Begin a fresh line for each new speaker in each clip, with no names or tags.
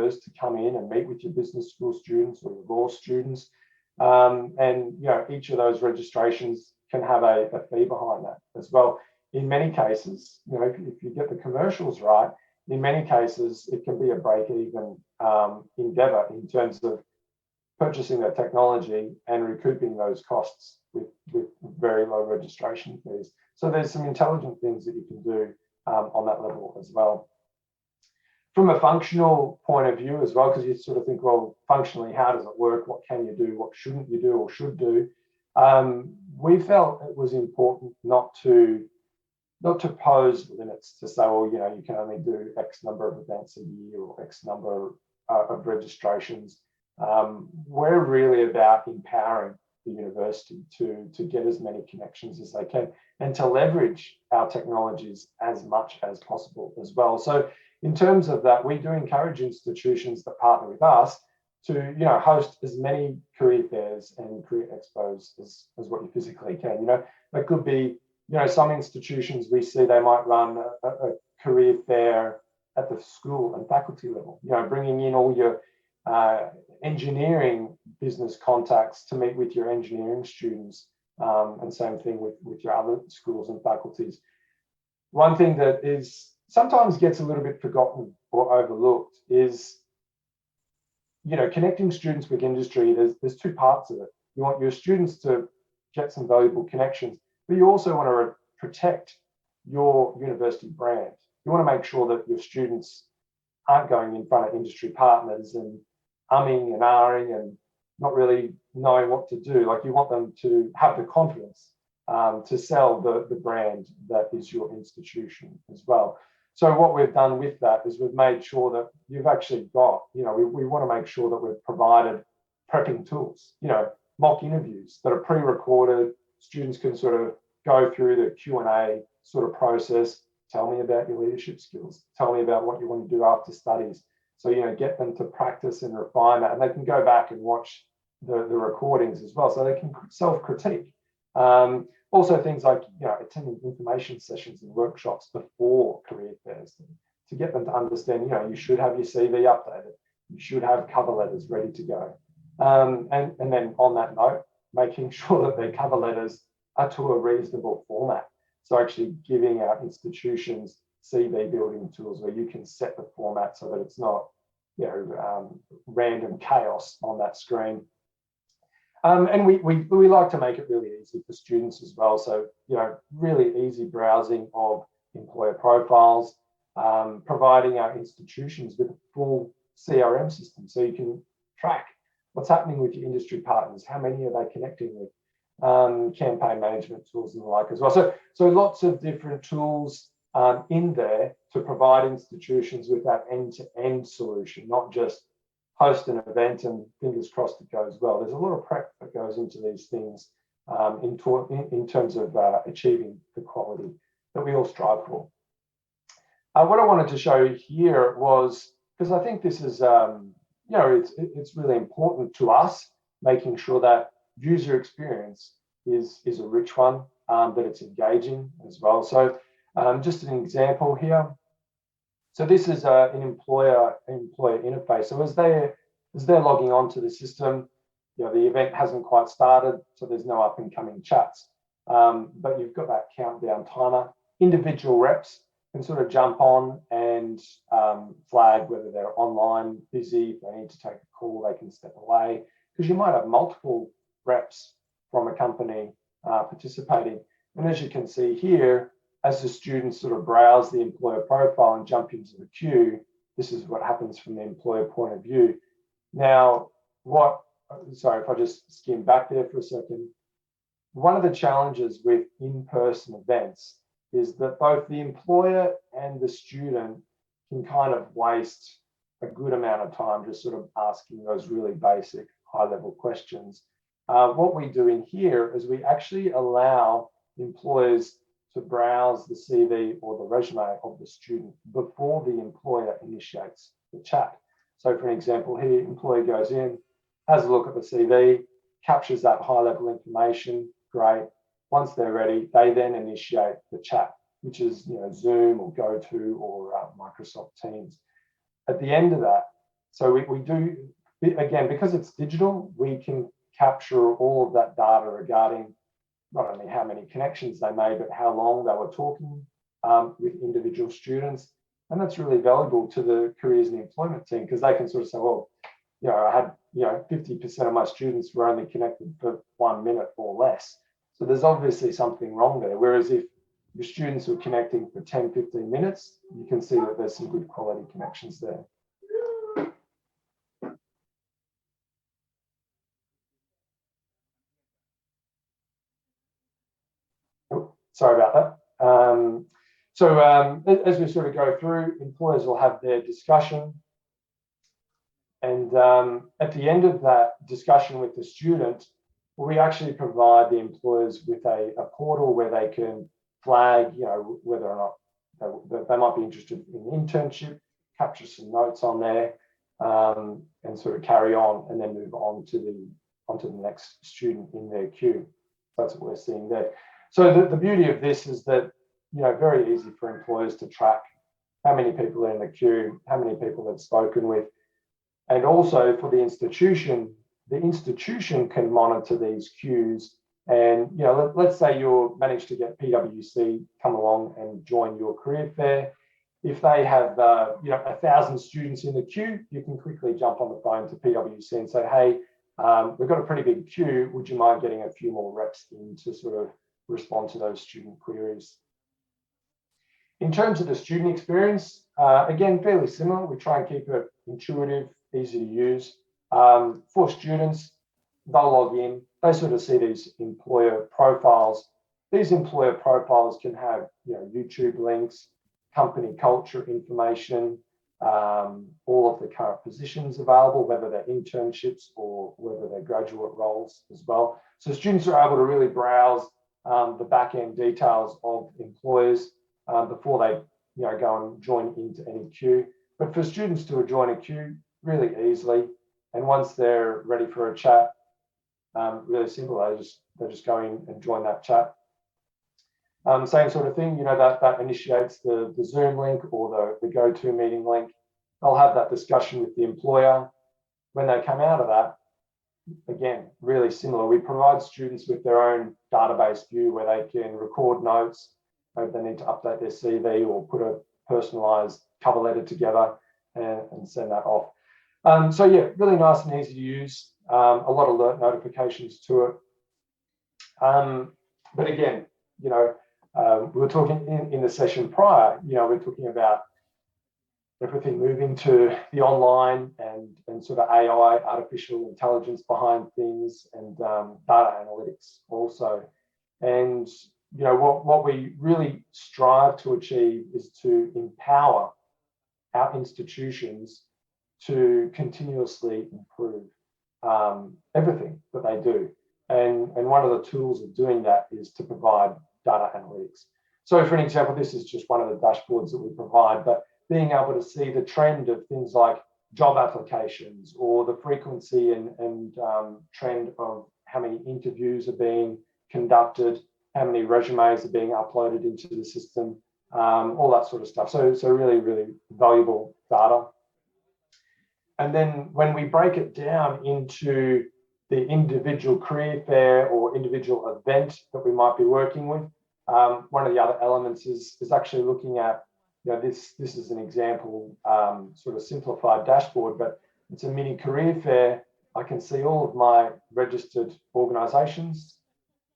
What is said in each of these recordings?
members to come in and meet with your business school students or your law students. And each of those registrations can have a fee behind that as well. In many cases, if you get the commercials right, in many cases it can be a break-even endeavor in terms of purchasing the technology and recouping those costs with very low registration fees. So there's some intelligent things that you can do on that level as well. From a functional point of view as well, because you sort of think, well, functionally, how does it work? What can you do? What shouldn't you do or should do? We felt it was important not to pose limits to say, well, you can only do X number of events a year or X number of registrations. We're really about empowering the university to get as many connections as they can and to leverage our technologies as much as possible as well. So in terms of that, we do encourage institutions that partner with us to host as many career fairs and career expos as what you physically can. That could be, some institutions we see, they might run a career fair at the school and faculty level, bringing in all your engineering business contacts to meet with your engineering students, and same thing with your other schools and faculties. One thing that is sometimes gets a little bit forgotten or overlooked is, connecting students with industry. There's two parts of it. You want your students to get some valuable connections, but you also want to protect your university brand. You want to make sure that your students aren't going in front of industry partners and umming and ahhing and not really knowing what to do. Like, you want them to have the confidence to sell the brand that is your institution as well. So what we've done with that is we've made sure that you've actually got, we want to make sure that we've provided prepping tools, mock interviews that are pre-recorded. Students can sort of go through the Q&A sort of process. Tell me about your leadership skills. Tell me about what you want to do after studies. So, get them to practice and refine that. And they can go back and watch the recordings as well, so they can self-critique. Also things like, attending information sessions and workshops before career fairs to get them to understand, you should have your CV updated. You should have cover letters ready to go. And then on that note, making sure that their cover letters are to a reasonable format. So actually giving our institutions CV building tools where you can set the format so that it's not, random chaos on that screen. And we like to make it really easy for students as well. So, really easy browsing of employer profiles, providing our institutions with a full CRM system so you can track what's happening with your industry partners, how many are they connecting with, campaign management tools and the like as well. So lots of different tools in there to provide institutions with that end-to-end solution, not just host an event and fingers crossed it goes well. There's a lot of prep that goes into these things in terms of achieving the quality that we all strive for. What I wanted to show you here was, because I think this is, it's really important to us, making sure that user experience is a rich one, that it's engaging as well. So just an example here. So this is an employer interface. So as they're logging onto the system, the event hasn't quite started, so there's no up and coming chats. But you've got that countdown timer. Individual reps can sort of jump on and flag whether they're online, busy. If they need to take a call, they can step away, because you might have multiple reps from a company participating. And as you can see here, as the students sort of browse the employer profile and jump into the queue, this is what happens from the employer point of view. Now, sorry, if I just skim back there for a second. One of the challenges with in-person events is that both the employer and the student can kind of waste a good amount of time just sort of asking those really basic high-level questions. What we do in here is we actually allow employers to browse the CV or the resume of the student before the employer initiates the chat. So for an example here, employee goes in, has a look at the CV, captures that high-level information, great. Once they're ready, they then initiate the chat, which is Zoom or GoTo or Microsoft Teams. At the end of that, So we do, again, because it's digital, we can capture all of that data regarding not only how many connections they made, but how long they were talking with individual students. And that's really valuable to the careers and employment team, because they can sort of say, well, I had 50% of my students were only connected for 1 minute or less. So there's obviously something wrong there. Whereas if your students were connecting for 10, 15 minutes, you can see that there's some good quality connections there. Oh, sorry about that. As we sort of go through, employers will have their discussion. And at the end of that discussion with the student, we actually provide the employers with a portal where they can flag, whether or not they might be interested in an internship, capture some notes on there, and sort of carry on, and then move on to the next student in their queue. That's what we're seeing there. So the beauty of this is that, very easy for employers to track how many people are in the queue, how many people they've spoken with. And also for the institution can monitor these queues. And let's say you manage to get PwC come along and join your career fair. If they have 1,000 students in the queue, you can quickly jump on the phone to PwC and say, hey, we've got a pretty big queue. Would you mind getting a few more reps in to sort of respond to those student queries? In terms of the student experience, again, fairly similar. We try and keep it intuitive, easy to use. For students, they'll log in, they sort of see these employer profiles. These employer profiles can have YouTube links, company culture information, all of the current positions available, whether they're internships or whether they're graduate roles as well. So students are able to really browse the back-end details of employers before they go and join into any queue. But for students to join a queue really easily, and once they're ready for a chat, really simple, they just go in and join that chat. Same sort of thing, that initiates the Zoom link or the GoToMeeting link. They'll have that discussion with the employer. When they come out of that, again, really similar. We provide students with their own database view where they can record notes. Maybe they need to update their CV or put a personalized cover letter together and send that off. So yeah, really nice and easy to use. A lot of alert notifications to it. But again, we were talking in the session prior, we're talking about everything moving to the online and sort of AI, artificial intelligence behind things, and data analytics also. And what we really strive to achieve is to empower our institutions to continuously improve everything that they do. And one of the tools of doing that is to provide data analytics. So for an example, this is just one of the dashboards that we provide, but being able to see the trend of things like job applications or the frequency and trend of how many interviews are being conducted, how many resumes are being uploaded into the system, all that sort of stuff. So really, really valuable data. And then when we break it down into the individual career fair or individual event that we might be working with, one of the other elements is actually looking at, this is an example, sort of simplified dashboard, but it's a mini career fair. I can see all of my registered organizations.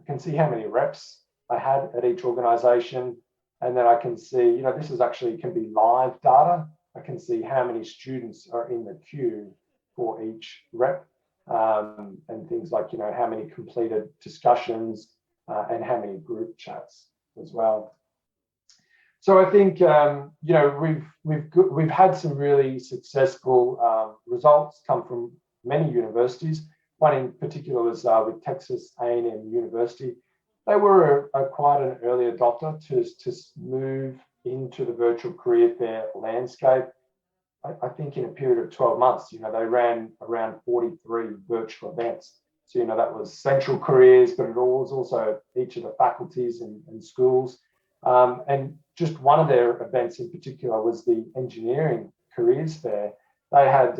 I can see how many reps I had at each organization. And then I can see, this is actually can be live data. I can see how many students are in the queue for each rep, and things like, how many completed discussions and how many group chats as well. So I think, we've had some really successful results come from many universities. One in particular was with Texas A&M University. They were quite an early adopter to move into the virtual career fair landscape. I think in a period of 12 months, they ran around 43 virtual events. So, that was central careers, but it was also each of the faculties and schools. And just one of their events in particular was the engineering careers fair. they had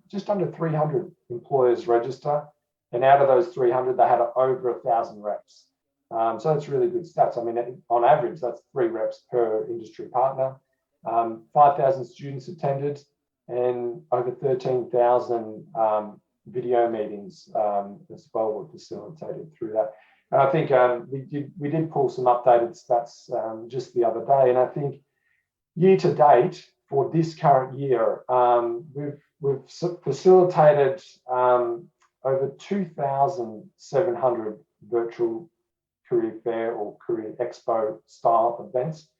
just under 300 employers register. And out of those 300, they had over 1,000 reps. So that's really good stats. I mean, on average, that's 3 reps per industry partner. 5,000 students attended, and over 13,000 video meetings as well were facilitated through that. And I think we did pull some updated stats just the other day, and I think year to date for this current year, we've facilitated over 2,700 virtual career fair or career expo style events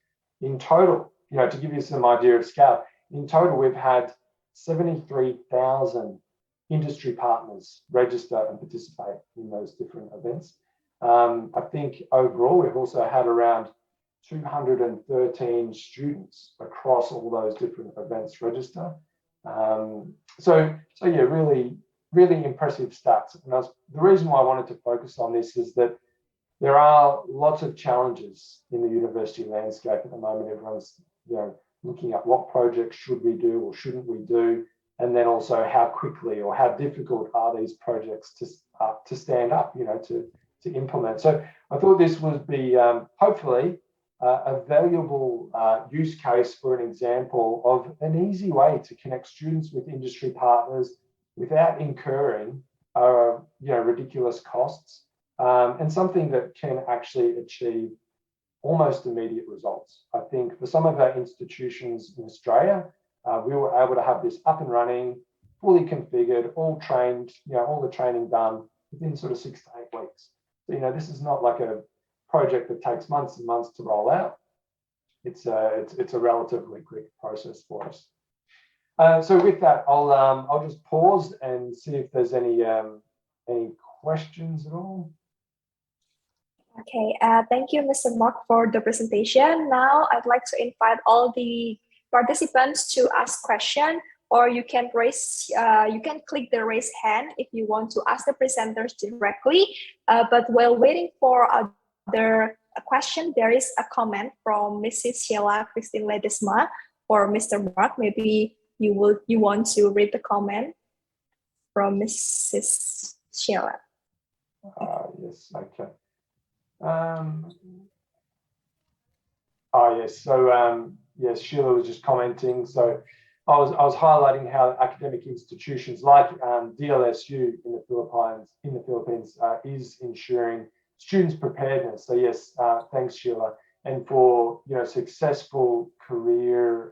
in total. You know, to give you some idea of scale, in total we've had 73,000 industry partners register and participate in those different events. I think overall we've also had around 213 students across all those different events register. So yeah, really impressive stats. And the reason why I wanted to focus on this is that there are lots of challenges in the university landscape at the moment. Everyone's, you know, looking at what projects should we do or shouldn't we do, and then also how quickly or how difficult are these projects to stand up, you know, to implement. So I thought this would be hopefully a valuable use case for an example of an easy way to connect students with industry partners without incurring you know, ridiculous costs, and something that can actually achieve almost immediate results. I think for some of our institutions in Australia, we were able to have this up and running, fully configured, all trained, you know, all the training done within sort of 6 to 8 weeks. So, you know, this is not like a project that takes months and months to roll out. It's a relatively quick process for us. So with that, I'll just pause and see if there's any questions at all.
Okay, thank you, Mr. Mark, for the presentation. Now I'd like to invite all the participants to ask questions, or you can click the raise hand if you want to ask the presenters directly. But while waiting for other question, there is a comment from Mrs. Sheila Christine Ledesma for Mr. Mark. Maybe you want to read the comment from Mrs. Sheila.
Yes, okay. Yes. So yes, Sheila was just commenting. So I was highlighting how academic institutions like DLSU in the Philippines is ensuring students' preparedness. So yes, thanks, Sheila, and for, you know, successful career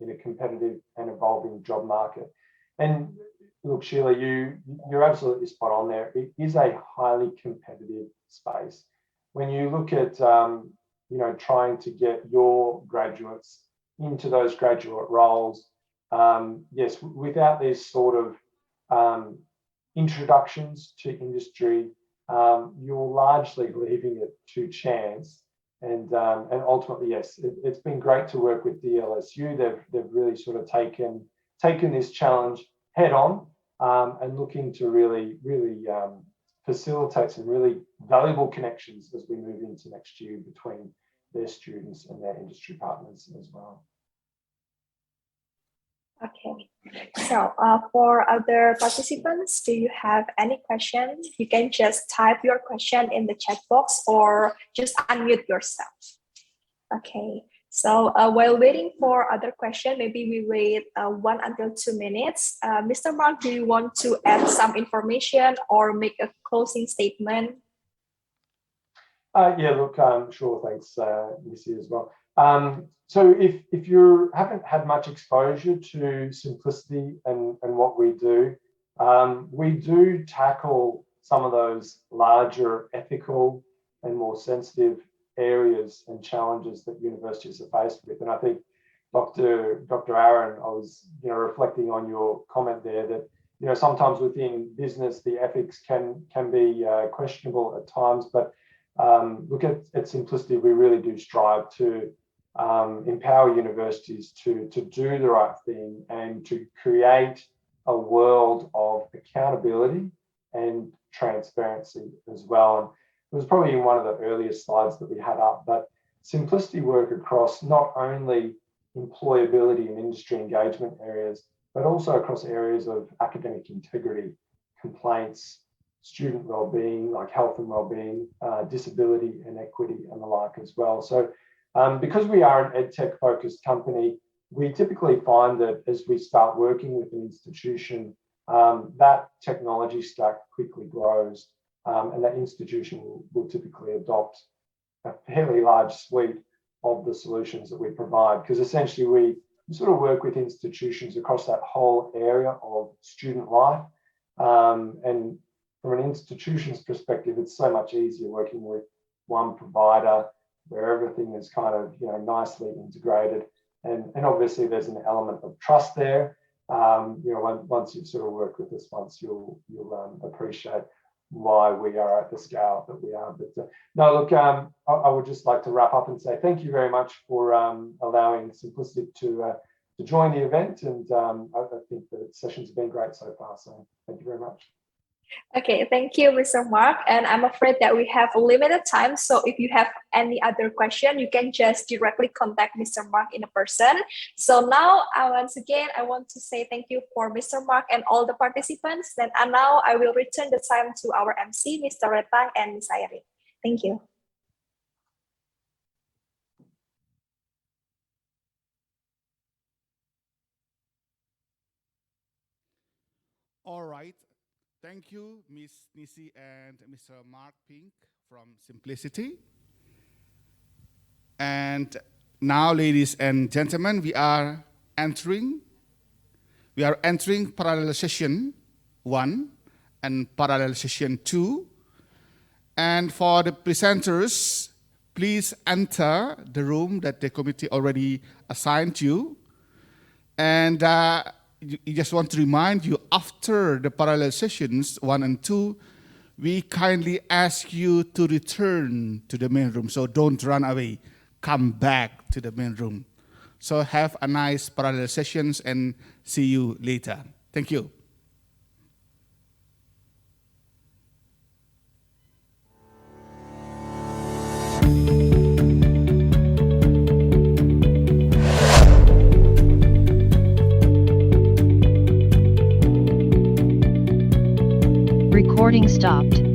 in a competitive and evolving job market. And look, Sheila, you're absolutely spot on there. It is a highly competitive space. When you look at you know, trying to get your graduates into those graduate roles, yes, without these sort of introductions to industry, you're largely leaving it to chance. And ultimately, yes, it's been great to work with DLSU. They've really sort of taken this challenge head on, and looking to really facilitate some really valuable connections as we move into next year between their students and their industry partners as well.
Okay, so for other participants, do you have any questions? You can just type your question in the chat box or just unmute yourself. Okay, so while waiting for other question, maybe we wait 1 until 2 minutes. Mr. Mark, do you want to add some information or make a closing statement?
Yeah, look, sure, thanks, Missy, as well. So if you haven't had much exposure to Simplicity and what we do tackle some of those larger ethical and more sensitive areas and challenges that universities are faced with. And I think Dr. Aaron, I was, you know, reflecting on your comment there that, you know, sometimes within business the ethics can be questionable at times, but look at Simplicity, we really do strive to empower universities to do the right thing and to create a world of accountability and transparency as well. And it was probably in one of the earliest slides that we had up, but Simplicity work across not only employability and industry engagement areas, but also across areas of academic integrity, complaints, student well-being, like health and well-being, disability and equity and the like as well. So because we are an EdTech focused company, we typically find that as we start working with an institution, that technology stack quickly grows, and that institution will typically adopt a fairly large suite of the solutions that we provide, because essentially we sort of work with institutions across that whole area of student life. And from an institution's perspective, it's so much easier working with one provider where everything is kind of, you know, nicely integrated. And obviously there's an element of trust there. You know, once you've sort of worked with us once, you'll appreciate why we are at the scale that we are. But no, look, I would just like to wrap up and say thank you very much for allowing Simplistic to join the event. And I think the sessions have been great so far. So thank you very much.
Okay, thank you, Mr. Mark. And I'm afraid that we have limited time. So if you have any other question, you can just directly contact Mr. Mark in person. So now, once again, I want to say thank you for Mr. Mark and all the participants. Then now I will return the time to our MC, Mr. Retang and Ms. Irene. Thank you.
All right. Thank you, Ms. Nisi and Mr. Mark Pink from Simplicity. And now, ladies and gentlemen, we are entering parallel session 1 and parallel session 2. And for the presenters, please enter the room that the committee already assigned you. And you just want to remind you, after the parallel sessions 1 and 2, we kindly ask you to return to the main room. So don't run away. Come back to the main room. So have a nice parallel sessions and see you later. Thank you.
Recording stopped.